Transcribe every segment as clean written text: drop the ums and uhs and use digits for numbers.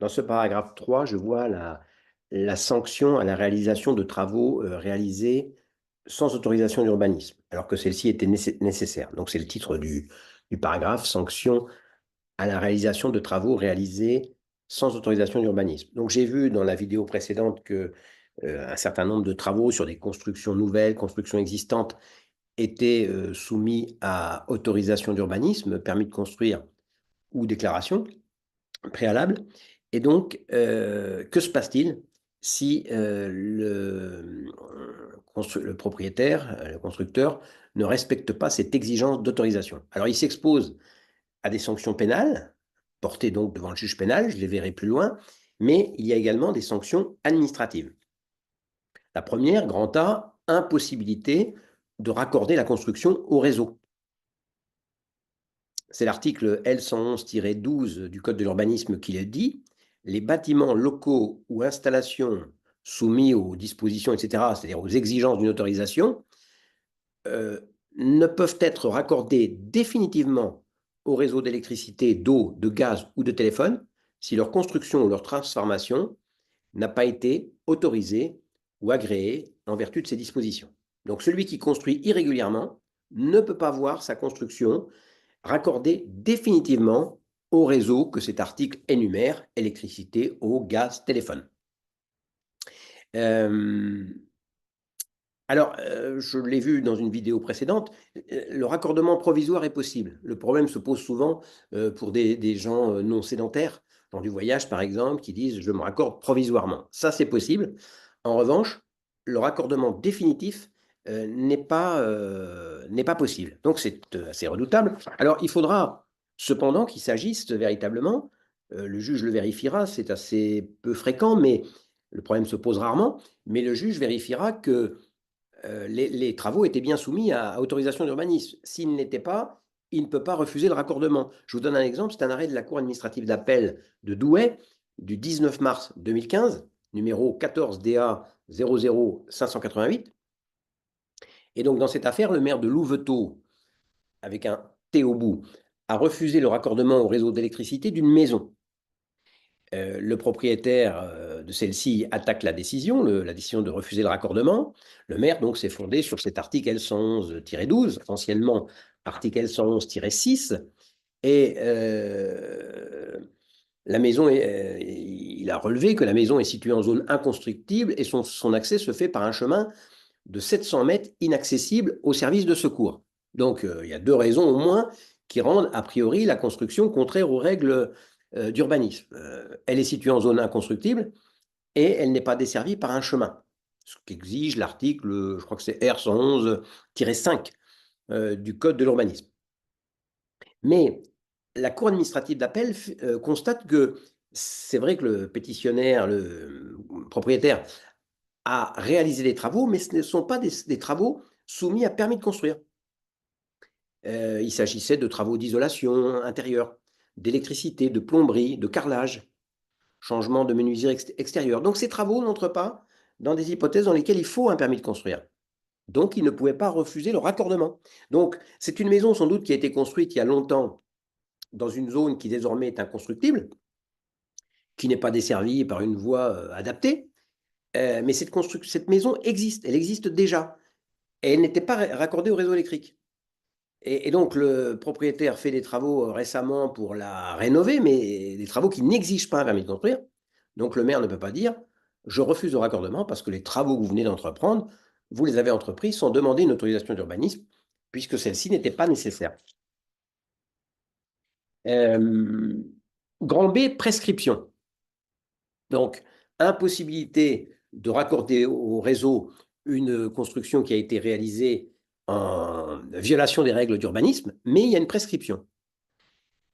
Dans ce paragraphe 3, je vois la sanction à la réalisation de travaux réalisés sans autorisation d'urbanisme, alors que celle-ci était nécessaire. Donc, c'est le titre du paragraphe, sanction à la réalisation de travaux réalisés sans autorisation d'urbanisme. Donc, j'ai vu dans la vidéo précédente que un certain nombre de travaux sur des constructions nouvelles, constructions existantes, étaient soumis à autorisation d'urbanisme, permis de construire ou déclaration préalable. Et donc, que se passe-t-il si le propriétaire, le constructeur, ne respecte pas cette exigence d'autorisation? Alors, il s'expose à des sanctions pénales, portées donc devant le juge pénal, je les verrai plus loin, mais il y a également des sanctions administratives. La première, grand A, impossibilité de raccorder la construction au réseau. C'est l'article L111-12 du Code de l'urbanisme qui le dit. Les bâtiments locaux ou installations soumis aux dispositions, etc., c'est-à-dire aux exigences d'une autorisation, ne peuvent être raccordés définitivement au réseau d'électricité, d'eau, de gaz ou de téléphone si leur construction ou leur transformation n'a pas été autorisée ou agréée en vertu de ces dispositions. Donc celui qui construit irrégulièrement ne peut pas voir sa construction raccordée définitivement au réseau que cet article énumère, électricité, eau, gaz, téléphone. Je l'ai vu dans une vidéo précédente, le raccordement provisoire est possible. Le problème se pose souvent pour des gens non sédentaires, dans du voyage par exemple, qui disent « je me raccorde provisoirement ». Ça, c'est possible. En revanche, le raccordement définitif n'est pas possible. Donc, c'est assez redoutable. Alors, il faudra cependant qu'il s'agisse véritablement, le juge le vérifiera, c'est assez peu fréquent, mais le problème se pose rarement, mais le juge vérifiera que les travaux étaient bien soumis à autorisation d'urbanisme. S'ils ne l'étaient pas, il ne peut pas refuser le raccordement. Je vous donne un exemple, c'est un arrêt de la Cour administrative d'appel de Douai du 19 mars 2015, numéro 14 DA 00588. Et donc, dans cette affaire, le maire de Louveteaux, avec un T au bout, a refusé le raccordement au réseau d'électricité d'une maison. Le propriétaire de celle-ci attaque la décision de refuser le raccordement. Le maire donc s'est fondé sur cet article L111-12, anciennement article L111-6, et la maison il a relevé que la maison est située en zone inconstructible et son accès se fait par un chemin de 700 mètres inaccessible aux services de secours. Donc, il y a deux raisons au moins qui rendent a priori la construction contraire aux règles d'urbanisme. Elle est située en zone inconstructible et elle n'est pas desservie par un chemin, ce qu'exige l'article, je crois que c'est R111-5 du Code de l'urbanisme. Mais la Cour administrative d'appel constate que c'est vrai que le pétitionnaire, le propriétaire, a réalisé des travaux, mais ce ne sont pas des travaux soumis à permis de construire. Il s'agissait de travaux d'isolation intérieure, d'électricité, de plomberie, de carrelage, changement de menuiserie extérieure. Donc ces travaux n'entrent pas dans des hypothèses dans lesquelles il faut un permis de construire. Donc il ne pouvait pas refuser le raccordement. Donc c'est une maison sans doute qui a été construite il y a longtemps dans une zone qui désormais est inconstructible, qui n'est pas desservie par une voie adaptée, mais cette maison existe, elle existe déjà. Et elle n'était pas raccordée au réseau électrique. Et donc, le propriétaire fait des travaux récemment pour la rénover, mais des travaux qui n'exigent pas un permis de construire. Donc, le maire ne peut pas dire « je refuse le raccordement parce que les travaux que vous venez d'entreprendre, vous les avez entrepris sans demander une autorisation d'urbanisme, puisque celle-ci n'était pas nécessaire. » Grand B, prescription. Donc, impossibilité de raccorder au réseau une construction qui a été réalisée en violation des règles d'urbanisme, mais il y a une prescription.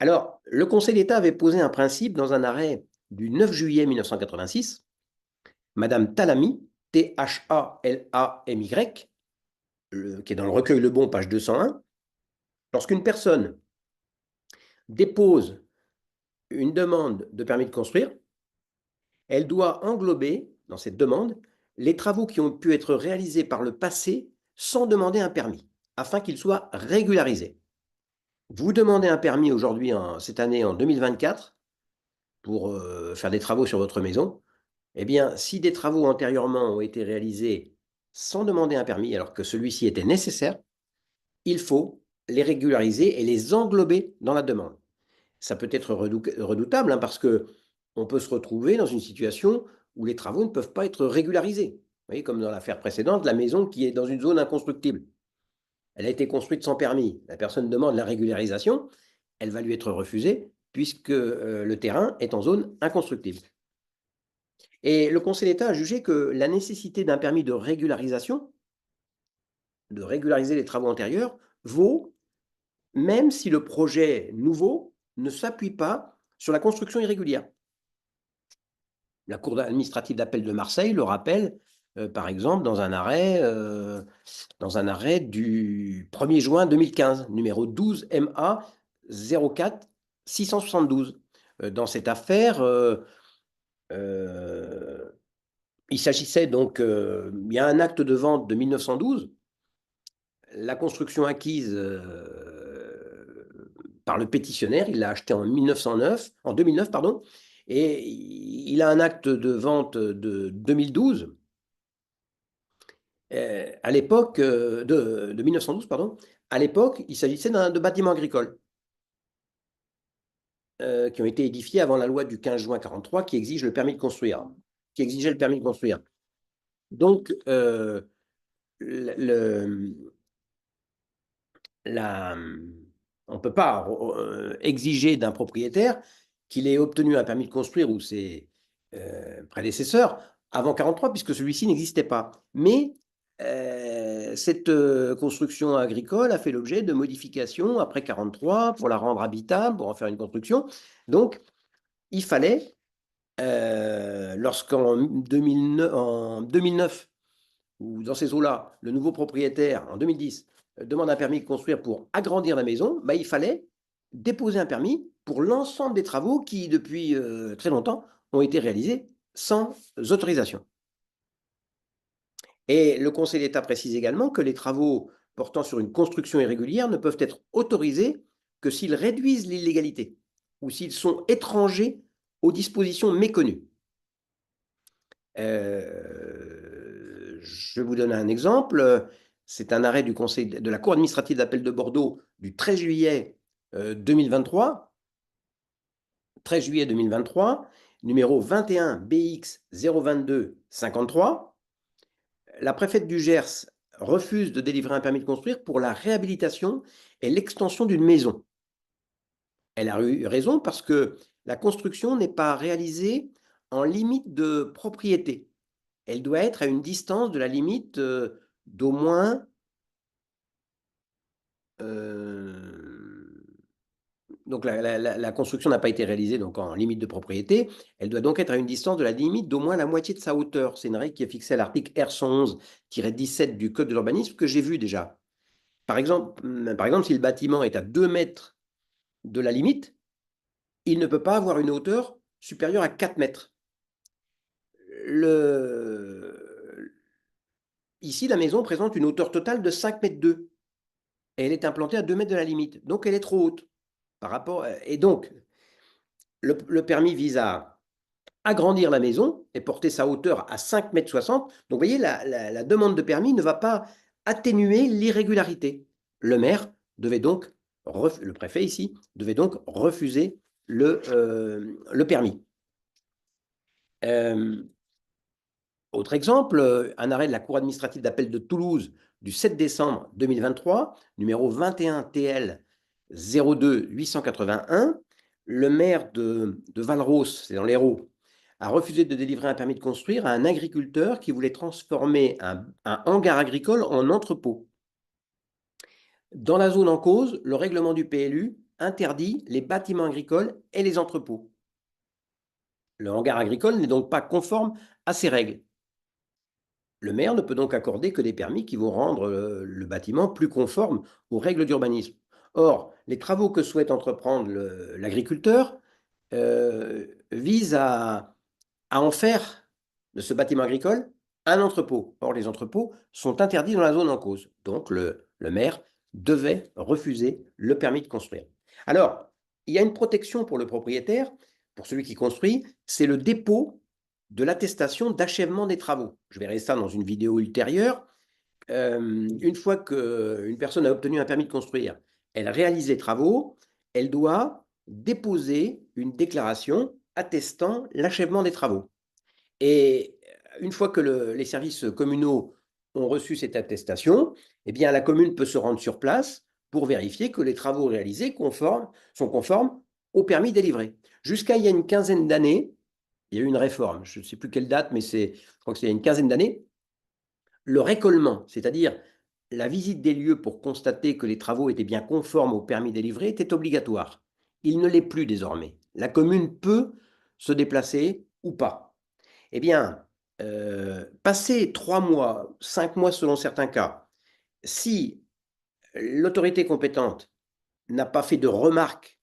Alors, le Conseil d'État avait posé un principe dans un arrêt du 9 juillet 1986. Madame Talamy, T-H-A-L-A-M-Y, qui est dans le recueil Le Bon, page 201, lorsqu'une personne dépose une demande de permis de construire, elle doit englober, dans cette demande, les travaux qui ont pu être réalisés par le passé sans demander un permis, afin qu'ils soient régularisés. Vous demandez un permis aujourd'hui, cette année, en 2024, pour faire des travaux sur votre maison, eh bien, si des travaux antérieurement ont été réalisés sans demander un permis, alors que celui-ci était nécessaire, il faut les régulariser et les englober dans la demande. Ça peut être redoutable, hein, parce qu'on peut se retrouver dans une situation où les travaux ne peuvent pas être régularisés. Vous voyez, comme dans l'affaire précédente, la maison qui est dans une zone inconstructible. Elle a été construite sans permis. La personne demande la régularisation. Elle va lui être refusée puisque le terrain est en zone inconstructible. Et le Conseil d'État a jugé que la nécessité d'un permis de régularisation, de régulariser les travaux antérieurs, vaut même si le projet nouveau ne s'appuie pas sur la construction irrégulière. La Cour administrative d'appel de Marseille le rappelle, par exemple, dans un arrêt du 1er juin 2015, numéro 12 MA 04 672. Dans cette affaire, il s'agissait donc, il y a un acte de vente de 1912, la construction acquise par le pétitionnaire, il l'a acheté en 2009, pardon, et il a un acte de vente de 2012, à l'époque, de 1912, pardon. À l'époque, il s'agissait de bâtiments agricoles qui ont été édifiés avant la loi du 15 juin 43 qui exige le permis de construire, qui exigeait le permis de construire. Donc, on ne peut pas exiger d'un propriétaire qu'il ait obtenu un permis de construire ou ses prédécesseurs avant 43, puisque celui-ci n'existait pas. Mais cette construction agricole a fait l'objet de modifications après 43 pour la rendre habitable, pour en faire une construction. Donc, il fallait, lorsqu'en 2009, ou dans ces eaux-là, le nouveau propriétaire, en 2010, demande un permis de construire pour agrandir la maison, bah, il fallait déposer un permis pour l'ensemble des travaux qui, depuis très longtemps, ont été réalisés sans autorisation. Et le Conseil d'État précise également que les travaux portant sur une construction irrégulière ne peuvent être autorisés que s'ils réduisent l'illégalité ou s'ils sont étrangers aux dispositions méconnues. Je vous donne un exemple. C'est un arrêt du Conseil de la Cour administrative d'appel de Bordeaux du 13 juillet 2023. 13 juillet 2023, numéro 21 BX 022 53. La préfète du Gers refuse de délivrer un permis de construire pour la réhabilitation et l'extension d'une maison. Elle a eu raison parce que la construction n'est pas réalisée en limite de propriété. Elle doit être à une distance de la limite d'au moins donc la construction n'a pas été réalisée donc en limite de propriété. Elle doit donc être à une distance de la limite d'au moins la moitié de sa hauteur. C'est une règle qui est fixée à l'article R111-17 du Code de l'urbanisme que j'ai vu déjà. Par exemple, si le bâtiment est à 2 mètres de la limite, il ne peut pas avoir une hauteur supérieure à 4 mètres. Ici, la maison présente une hauteur totale de 5 mètres 2. Et elle est implantée à 2 mètres de la limite. Donc, elle est trop haute. Et donc, le permis vise à agrandir la maison et porter sa hauteur à 5 mètres 60. Donc, vous voyez, la demande de permis ne va pas atténuer l'irrégularité. Le maire devait donc, le préfet ici, devait donc refuser le permis. Autre exemple, un arrêt de la Cour administrative d'appel de Toulouse du 7 décembre 2023, numéro 21 TL 02 881, le maire de Valros, c'est dans l'Hérault, a refusé de délivrer un permis de construire à un agriculteur qui voulait transformer un hangar agricole en entrepôt. Dans la zone en cause, le règlement du PLU interdit les bâtiments agricoles et les entrepôts. Le hangar agricole n'est donc pas conforme à ces règles. Le maire ne peut donc accorder que des permis qui vont rendre le bâtiment plus conforme aux règles d'urbanisme. Or, les travaux que souhaite entreprendre l'agriculteur visent à en faire de ce bâtiment agricole un entrepôt. Or, les entrepôts sont interdits dans la zone en cause. Donc, le maire devait refuser le permis de construire. Alors, il y a une protection pour le propriétaire pour celui qui construit, c'est le dépôt de l'attestation d'achèvement des travaux. Je verrai ça dans une vidéo ultérieure. Une fois qu'une personne a obtenu un permis de construire, elle réalise les travaux, elle doit déposer une déclaration attestant l'achèvement des travaux. Et une fois que les services communaux ont reçu cette attestation, eh bien, la commune peut se rendre sur place pour vérifier que les travaux réalisés sont conformes au permis délivré. Jusqu'à il y a une quinzaine d'années, il y a eu une réforme, je ne sais plus quelle date, mais je crois que c'est il y a une quinzaine d'années, le récolement, c'est-à-dire la visite des lieux pour constater que les travaux étaient bien conformes au permis délivré, était obligatoire. Il ne l'est plus désormais. La commune peut se déplacer ou pas. Eh bien, passer 3 mois, 5 mois selon certains cas, si l'autorité compétente n'a pas fait de remarques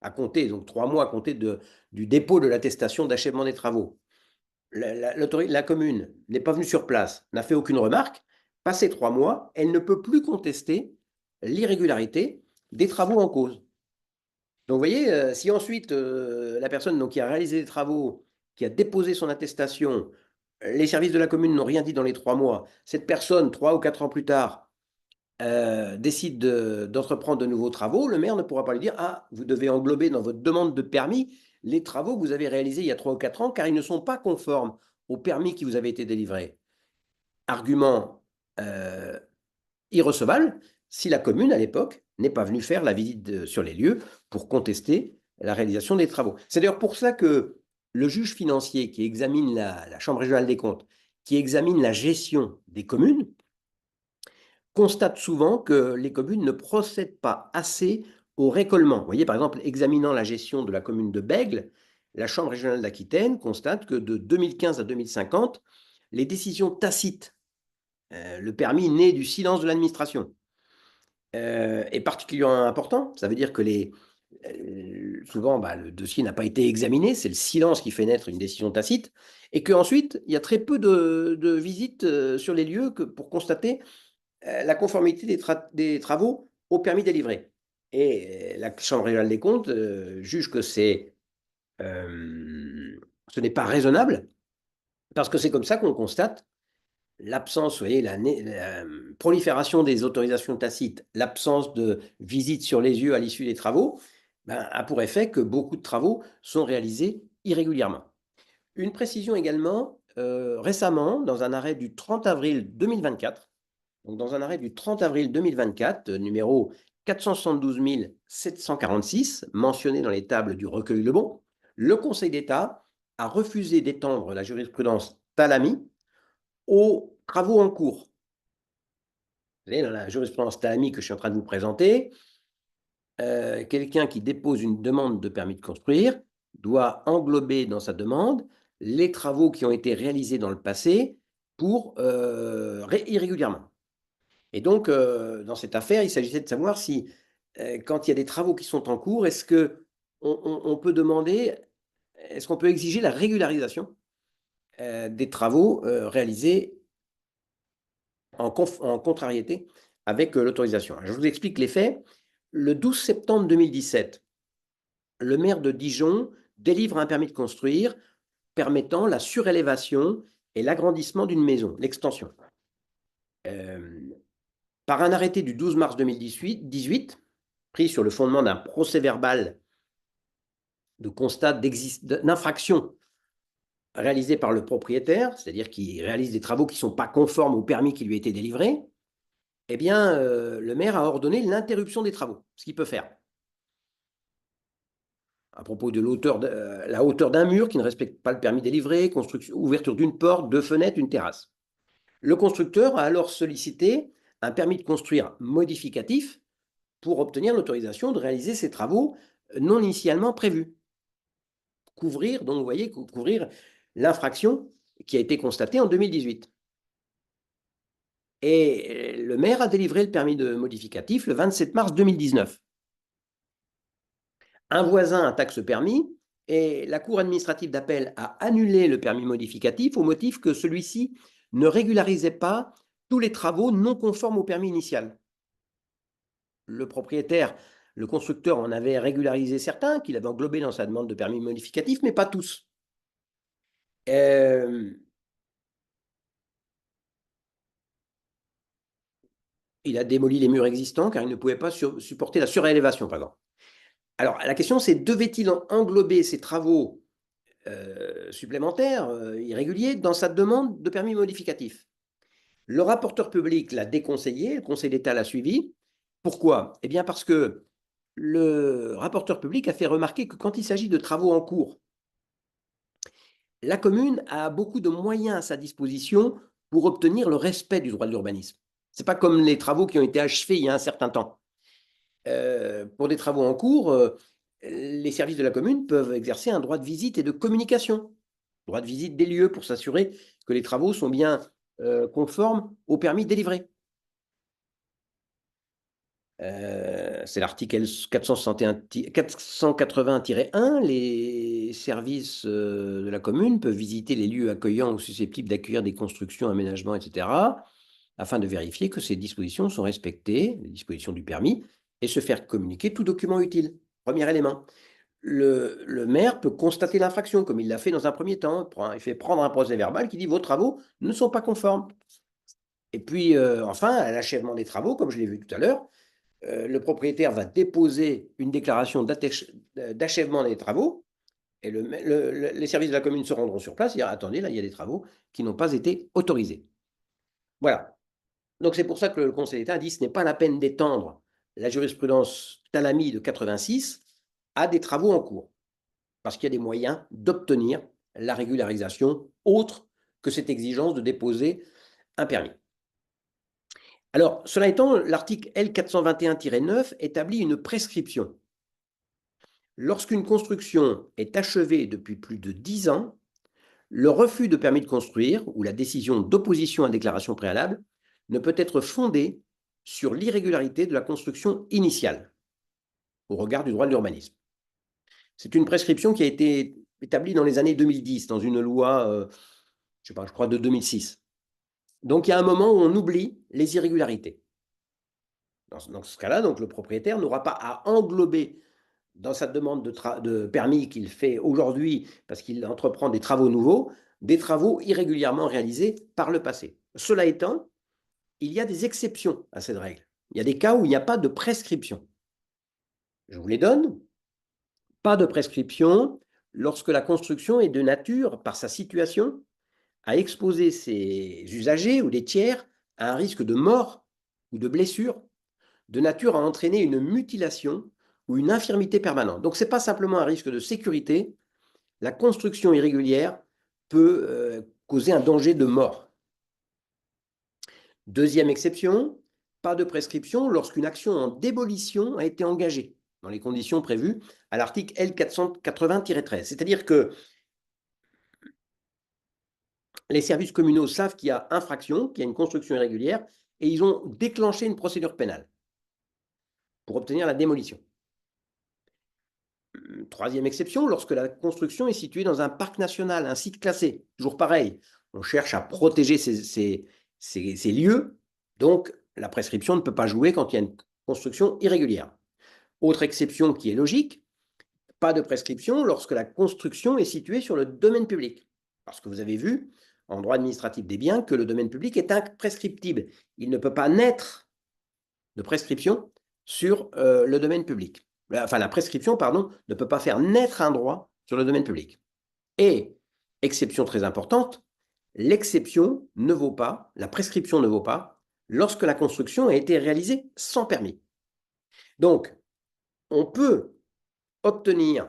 à compter, donc 3 mois à compter du dépôt de l'attestation d'achèvement des travaux, la commune n'est pas venue sur place, n'a fait aucune remarque, passé 3 mois, elle ne peut plus contester l'irrégularité des travaux en cause. Donc, vous voyez, si ensuite la personne donc, qui a réalisé les travaux, qui a déposé son attestation, les services de la commune n'ont rien dit dans les 3 mois, cette personne, 3 ou 4 ans plus tard, décide d'entreprendre de nouveaux travaux, le maire ne pourra pas lui dire « Ah, vous devez englober dans votre demande de permis les travaux que vous avez réalisés il y a 3 ou 4 ans, car ils ne sont pas conformes au permis qui vous avait été délivré. » Argument irrecevable si la commune, à l'époque, n'est pas venue faire la visite sur les lieux pour contester la réalisation des travaux. C'est d'ailleurs pour ça que le juge financier qui examine la Chambre régionale des comptes, qui examine la gestion des communes, constate souvent que les communes ne procèdent pas assez au récolement. Vous voyez, par exemple, examinant la gestion de la commune de Bègles, la Chambre régionale d'Aquitaine constate que de 2015 à 2050, les décisions tacites, le permis né du silence de l'administration, est particulièrement important. Ça veut dire que souvent, le dossier n'a pas été examiné, c'est le silence qui fait naître une décision tacite, et qu'ensuite, il y a très peu de visites sur les lieux pour constater la conformité des travaux au permis délivré. Et la Chambre régionale des comptes juge que ce n'est pas raisonnable, parce que c'est comme ça qu'on constate l'absence, vous voyez, la prolifération des autorisations tacites, l'absence de visite sur les lieux à l'issue des travaux, a pour effet que beaucoup de travaux sont réalisés irrégulièrement. Une précision également, récemment, dans un arrêt du 30 avril 2024, donc dans un arrêt du 30 avril 2024, numéro 472 746, mentionné dans les tables du recueil Lebon, le Conseil d'État a refusé d'étendre la jurisprudence Talami aux travaux en cours. Vous voyez, dans la jurisprudence Talami que je suis en train de vous présenter, quelqu'un qui dépose une demande de permis de construire doit englober dans sa demande les travaux qui ont été réalisés dans le passé irrégulièrement. Et donc, dans cette affaire, il s'agissait de savoir si, quand il y a des travaux qui sont en cours, est-ce qu'on peut demander, est-ce qu'on peut exiger la régularisation des travaux réalisés en contrariété avec l'autorisation. Je vous explique les faits. Le 12 septembre 2017, le maire de Dijon délivre un permis de construire permettant la surélévation et l'agrandissement d'une maison, l'extension. Par un arrêté du 12 mars 2018, pris sur le fondement d'un procès-verbal de constat d'infraction réalisé par le propriétaire, c'est-à-dire qui réalise des travaux qui ne sont pas conformes au permis qui lui a été délivré, eh bien, le maire a ordonné l'interruption des travaux, ce qu'il peut faire. À propos de la hauteur d'un mur qui ne respecte pas le permis délivré, ouverture d'une porte, 2 fenêtres, une terrasse. Le constructeur a alors sollicité un permis de construire modificatif pour obtenir l'autorisation de réaliser ces travaux non initialement prévus. Donc, vous voyez, couvrir l'infraction qui a été constatée en 2018. Et le maire a délivré le permis de modificatif le 27 mars 2019. Un voisin attaque ce permis et la Cour administrative d'appel a annulé le permis modificatif au motif que celui-ci ne régularisait pas tous les travaux non conformes au permis initial. Le propriétaire le constructeur en avait régularisé certains, qu'il avait englobés dans sa demande de permis modificatif, mais pas tous. Il a démoli les murs existants car il ne pouvait pas supporter la surélévation, par exemple. Alors, la question, c'est devait-il englober ces travaux supplémentaires, irréguliers, dans sa demande de permis modificatif? Le rapporteur public l'a déconseillé, le Conseil d'État l'a suivi. Pourquoi? Eh bien, parce que le rapporteur public a fait remarquer que quand il s'agit de travaux en cours, la commune a beaucoup de moyens à sa disposition pour obtenir le respect du droit de l'urbanisme. Ce n'est pas comme les travaux qui ont été achevés il y a un certain temps. Pour des travaux en cours, les services de la commune peuvent exercer un droit de visite et de communication, droit de visite des lieux pour s'assurer que les travaux sont bien conformes au permis délivré. C'est l'article 480-1. Les services de la commune peuvent visiter les lieux accueillants ou susceptibles d'accueillir des constructions, aménagements, etc., afin de vérifier que ces dispositions sont respectées, les dispositions du permis, et se faire communiquer tout document utile. Premier élément. Le maire peut constater l'infraction, comme il l'a fait dans un premier temps. Il fait prendre un procès-verbal qui dit vos travaux ne sont pas conformes. Et puis, enfin, à l'achèvement des travaux, comme je l'ai vu tout à l'heure, le propriétaire va déposer une déclaration d'achèvement des travaux et les services de la commune se rendront sur place et diront attendez, là, il y a des travaux qui n'ont pas été autorisés. Voilà. Donc, c'est pour ça que le Conseil d'État a dit ce n'est pas la peine d'étendre la jurisprudence Talami de 86 à des travaux en cours, parce qu'il y a des moyens d'obtenir la régularisation autre que cette exigence de déposer un permis. Alors, cela étant, l'article L421-9 établit une prescription. Lorsqu'une construction est achevée depuis plus de 10 ans, le refus de permis de construire ou la décision d'opposition à déclaration préalable ne peut être fondé sur l'irrégularité de la construction initiale au regard du droit de l'urbanisme. C'est une prescription qui a été établie dans les années 2010 dans une loi, je crois, de 2006. Donc, il y a un moment où on oublie les irrégularités. Dans ce cas-là, donc, le propriétaire n'aura pas à englober dans sa demande de permis qu'il fait aujourd'hui, parce qu'il entreprend des travaux nouveaux, des travaux irrégulièrement réalisés par le passé. Cela étant, il y a des exceptions à cette règle. Il y a des cas où il n'y a pas de prescription. Je vous les donne. Pas de prescription lorsque la construction est de nature, par sa situation, à exposer ses usagers ou des tiers à un risque de mort ou de blessure, de nature à entraîner une mutilation ou une infirmité permanente. Donc, ce n'est pas simplement un risque de sécurité. La construction irrégulière peut causer un danger de mort. Deuxième exception, pas de prescription lorsqu'une action en démolition a été engagée dans les conditions prévues à l'article L480-13. C'est-à-dire que les services communaux savent qu'il y a infraction, qu'il y a une construction irrégulière, et ils ont déclenché une procédure pénale pour obtenir la démolition. Troisième exception, lorsque la construction est située dans un parc national, un site classé. Toujours pareil, on cherche à protéger ces lieux, donc la prescription ne peut pas jouer quand il y a une construction irrégulière. Autre exception qui est logique, pas de prescription lorsque la construction est située sur le domaine public. Parce que vous avez vu, en droit administratif des biens, que le domaine public est imprescriptible. Il ne peut pas naître de prescription sur le domaine public. Enfin, la prescription, pardon, ne peut pas faire naître un droit sur le domaine public. Et, exception très importante, l'exception ne vaut pas, la prescription ne vaut pas lorsque la construction a été réalisée sans permis. Donc, on peut obtenir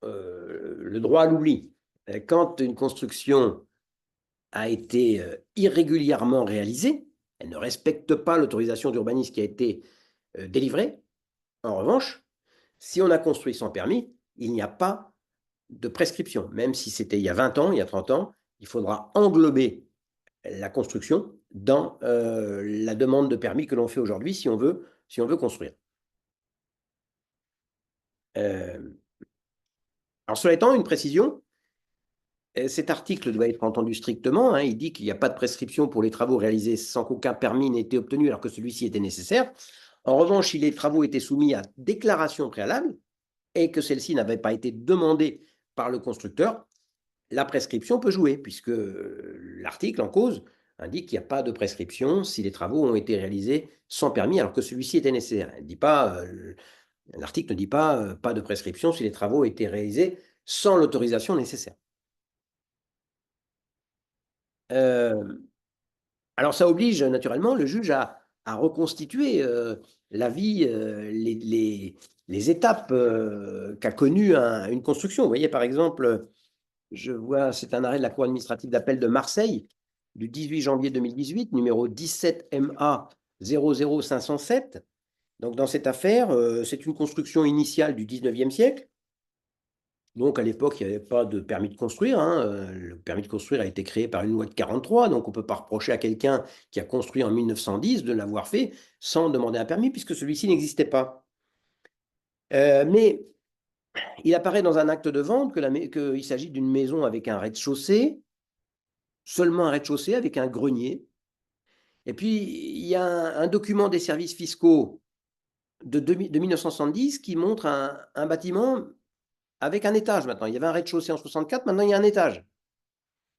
le droit à l'oubli quand une construction a été irrégulièrement réalisée, elle ne respecte pas l'autorisation d'urbanisme qui a été délivrée. En revanche, si on a construit sans permis, il n'y a pas de prescription. Même si c'était il y a 20 ans, il y a 30 ans, il faudra englober la construction dans la demande de permis que l'on fait aujourd'hui si on veut construire. Alors, cela étant, une précision, cet article doit être entendu strictement. Il dit qu'il n'y a pas de prescription pour les travaux réalisés sans qu'aucun permis n'ait été obtenu alors que celui-ci était nécessaire. En revanche, si les travaux étaient soumis à déclaration préalable et que celle-ci n'avait pas été demandée par le constructeur, la prescription peut jouer, puisque l'article en cause indique qu'il n'y a pas de prescription si les travaux ont été réalisés sans permis alors que celui-ci était nécessaire. L'article ne dit pas pas de prescription si les travaux ont été réalisés sans l'autorisation nécessaire. Alors ça oblige naturellement le juge à reconstituer l'avis, les étapes qu'a connues une construction. Vous voyez, par exemple, je vois, c'est un arrêt de la Cour administrative d'appel de Marseille du 18 janvier 2018, numéro 17 MA 00507. Donc, dans cette affaire, c'est une construction initiale du 19e siècle. Donc, à l'époque, il n'y avait pas de permis de construire, hein. Le permis de construire a été créé par une loi de 43, donc on ne peut pas reprocher à quelqu'un qui a construit en 1910 de l'avoir fait sans demander un permis, puisque celui-ci n'existait pas. Mais il apparaît dans un acte de vente qu'il s'agit d'une maison avec un rez-de-chaussée, seulement un rez-de-chaussée avec un grenier. Et puis, il y a un document des services fiscaux de 1970 qui montre un bâtiment avec un étage maintenant. Il y avait un rez-de-chaussée en 64, maintenant il y a un étage,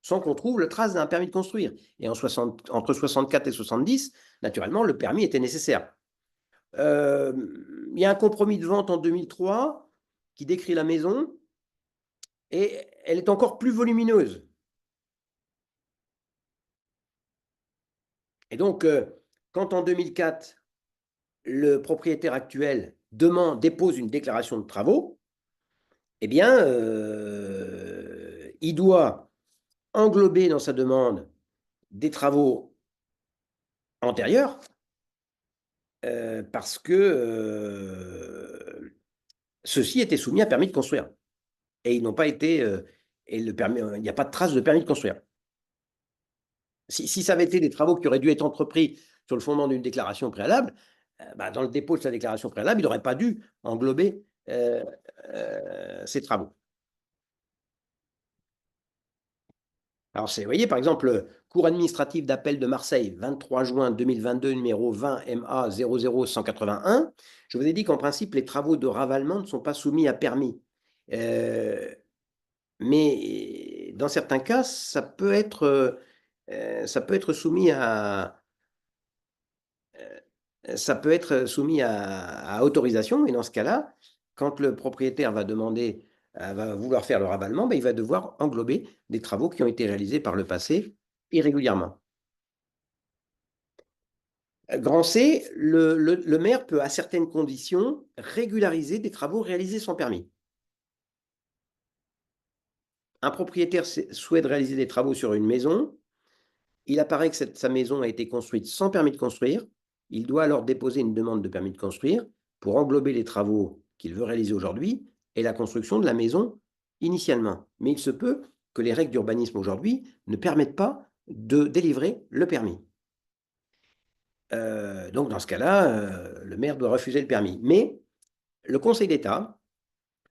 sans qu'on trouve le trace d'un permis de construire. Et entre 64 et 70, naturellement, le permis était nécessaire. Il y a un compromis de vente en 2003 qui décrit la maison, et elle est encore plus volumineuse. Et donc, quand en 2004, le propriétaire actuel dépose une déclaration de travaux, eh bien, il doit englober dans sa demande des travaux antérieurs parce que ceux-ci étaient soumis à permis de construire. Et ils n'ont pas été. Et le permis, il n'y a pas de trace de permis de construire. Si ça avait été des travaux qui auraient dû être entrepris sur le fondement d'une déclaration préalable, dans le dépôt de sa déclaration préalable, il n'aurait pas dû englober ces travaux. Alors, vous voyez, par exemple, Cour administrative d'appel de Marseille, 23 juin 2022, numéro 20 MA 00181. Je vous ai dit qu'en principe, les travaux de ravalement ne sont pas soumis à permis. Mais dans certains cas, ça peut être soumis à autorisation. Et dans ce cas-là, quand le propriétaire va vouloir faire le ravalement, il va devoir englober des travaux qui ont été réalisés par le passé irrégulièrement. Grand C, le maire peut, à certaines conditions, régulariser des travaux réalisés sans permis. Un propriétaire souhaite réaliser des travaux sur une maison. Il apparaît que sa maison a été construite sans permis de construire. Il doit alors déposer une demande de permis de construire pour englober les travaux qu'il veut réaliser aujourd'hui et la construction de la maison initialement. Mais il se peut que les règles d'urbanisme aujourd'hui ne permettent pas de délivrer le permis. Donc, dans ce cas-là, le maire doit refuser le permis. Mais le Conseil d'État,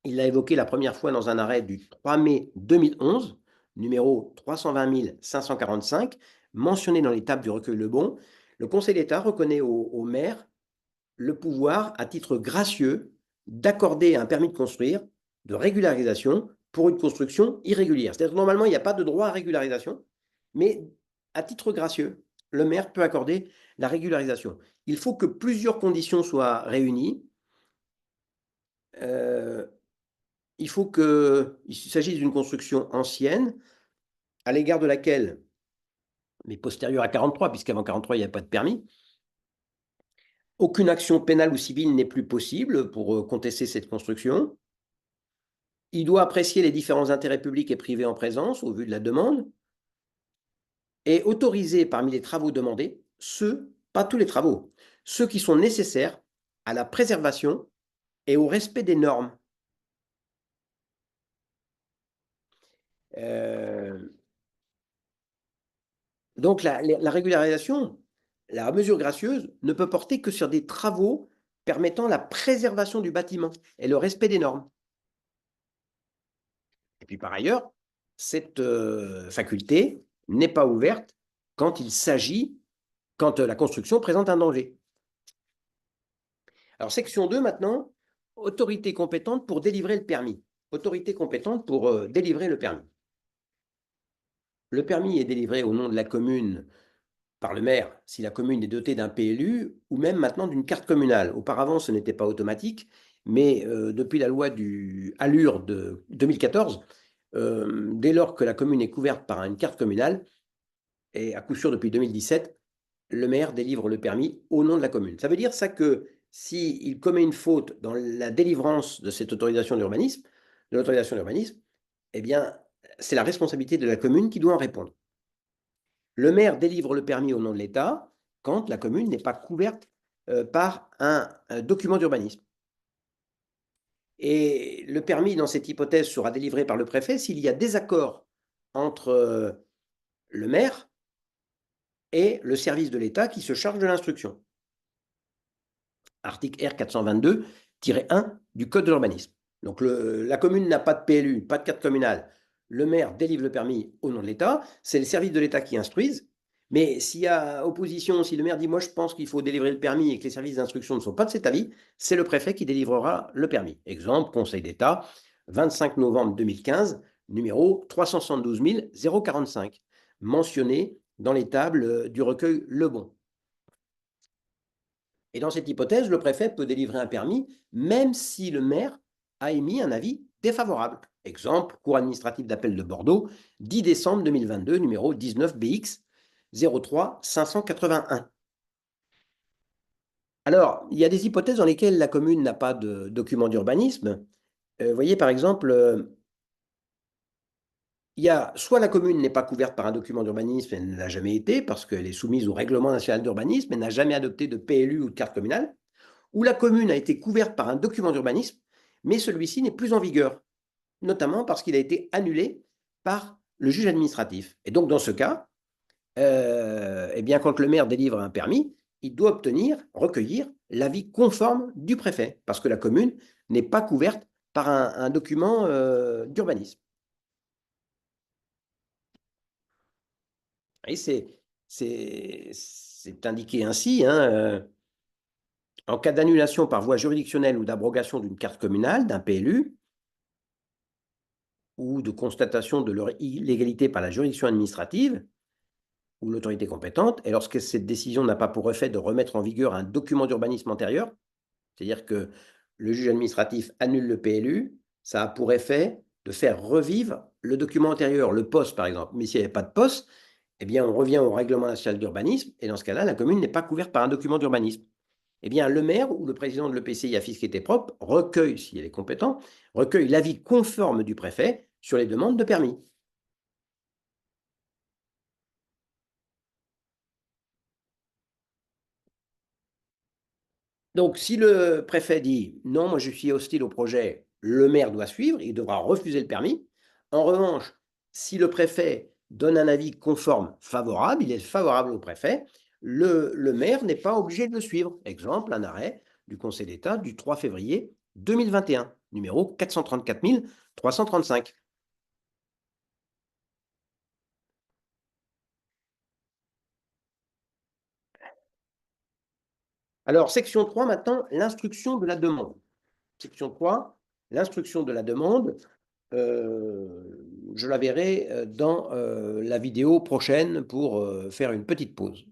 il l'a évoqué la première fois dans un arrêt du 3 mai 2011, numéro 320 545, mentionné dans les tables du recueil Lebon. Le Conseil d'État reconnaît au maire le pouvoir, à titre gracieux, d'accorder un permis de construire de régularisation pour une construction irrégulière. C'est-à-dire que normalement, il n'y a pas de droit à régularisation, mais à titre gracieux, le maire peut accorder la régularisation. Il faut que plusieurs conditions soient réunies. Il faut qu'il s'agisse d'une construction ancienne, à l'égard de laquelle, mais postérieure à 43, puisqu'avant 43, il n'y a pas de permis, aucune action pénale ou civile n'est plus possible pour contester cette construction. Il doit apprécier les différents intérêts publics et privés en présence au vu de la demande et autoriser parmi les travaux demandés pas tous les travaux, ceux qui sont nécessaires à la préservation et au respect des normes. Donc la régularisation, la mesure gracieuse, ne peut porter que sur des travaux permettant la préservation du bâtiment et le respect des normes. Et puis par ailleurs, cette faculté n'est pas ouverte quand la construction présente un danger. Alors, section 2 maintenant, autorité compétente pour délivrer le permis. Autorité compétente pour délivrer le permis. Le permis est délivré au nom de la commune par le maire si la commune est dotée d'un PLU ou même maintenant d'une carte communale. Auparavant, ce n'était pas automatique, mais depuis la loi du ALUR de 2014, dès lors que la commune est couverte par une carte communale, et à coup sûr depuis 2017, le maire délivre le permis au nom de la commune. Ça veut dire ça que s'il commet une faute dans la délivrance de cette autorisation d'urbanisme, de l'autorisation d'urbanisme, eh bien, c'est la responsabilité de la commune qui doit en répondre. Le maire délivre le permis au nom de l'État quand la commune n'est pas couverte par un document d'urbanisme. Et le permis, dans cette hypothèse, sera délivré par le préfet s'il y a désaccord entre le maire et le service de l'État qui se charge de l'instruction. Article R 422-1 du Code de l'urbanisme. Donc la commune n'a pas de PLU, pas de carte communale. Le maire délivre le permis au nom de l'État. C'est le service de l'État qui instruise. Mais s'il y a opposition, si le maire dit « moi je pense qu'il faut délivrer le permis » et que les services d'instruction ne sont pas de cet avis, c'est le préfet qui délivrera le permis. Exemple, Conseil d'État, 25 novembre 2015, numéro 372 045, mentionné dans les tables du recueil Lebon. Et dans cette hypothèse, le préfet peut délivrer un permis même si le maire a émis un avis défavorable. Exemple, Cour administrative d'appel de Bordeaux, 10 décembre 2022, numéro 19 BX 03 581. Alors, il y a des hypothèses dans lesquelles la commune n'a pas de document d'urbanisme. Vous voyez, par exemple, il y a soit la commune n'est pas couverte par un document d'urbanisme, elle ne l'a jamais été parce qu'elle est soumise au règlement national d'urbanisme, elle n'a jamais adopté de PLU ou de carte communale, ou la commune a été couverte par un document d'urbanisme, mais celui-ci n'est plus en vigueur, notamment parce qu'il a été annulé par le juge administratif. Et donc, dans ce cas, eh bien, quand le maire délivre un permis, il doit recueillir l'avis conforme du préfet, parce que la commune n'est pas couverte par un document d'urbanisme. Et c'est indiqué ainsi, hein, en cas d'annulation par voie juridictionnelle ou d'abrogation d'une carte communale, d'un PLU, ou de constatation de leur illégalité par la juridiction administrative ou l'autorité compétente, et lorsque cette décision n'a pas pour effet de remettre en vigueur un document d'urbanisme antérieur, c'est-à-dire que le juge administratif annule le PLU, ça a pour effet de faire revivre le document antérieur, le POS par exemple. Mais s'il n'y avait pas de POS, eh bien, on revient au règlement national d'urbanisme, et dans ce cas-là, la commune n'est pas couverte par un document d'urbanisme. Eh bien, le maire ou le président de l'EPCI à fiscalité propre recueille, s'il est compétent, recueille l'avis conforme du préfet sur les demandes de permis. Donc, si le préfet dit « non, moi je suis hostile au projet », le maire doit suivre, il devra refuser le permis. En revanche, si le préfet donne un avis conforme favorable, il est favorable au préfet, le maire n'est pas obligé de le suivre. Exemple, un arrêt du Conseil d'État du 3 février 2021, numéro 434 335. Alors, section 3, maintenant, l'instruction de la demande. Section 3, l'instruction de la demande. Je la verrai dans la vidéo prochaine pour faire une petite pause.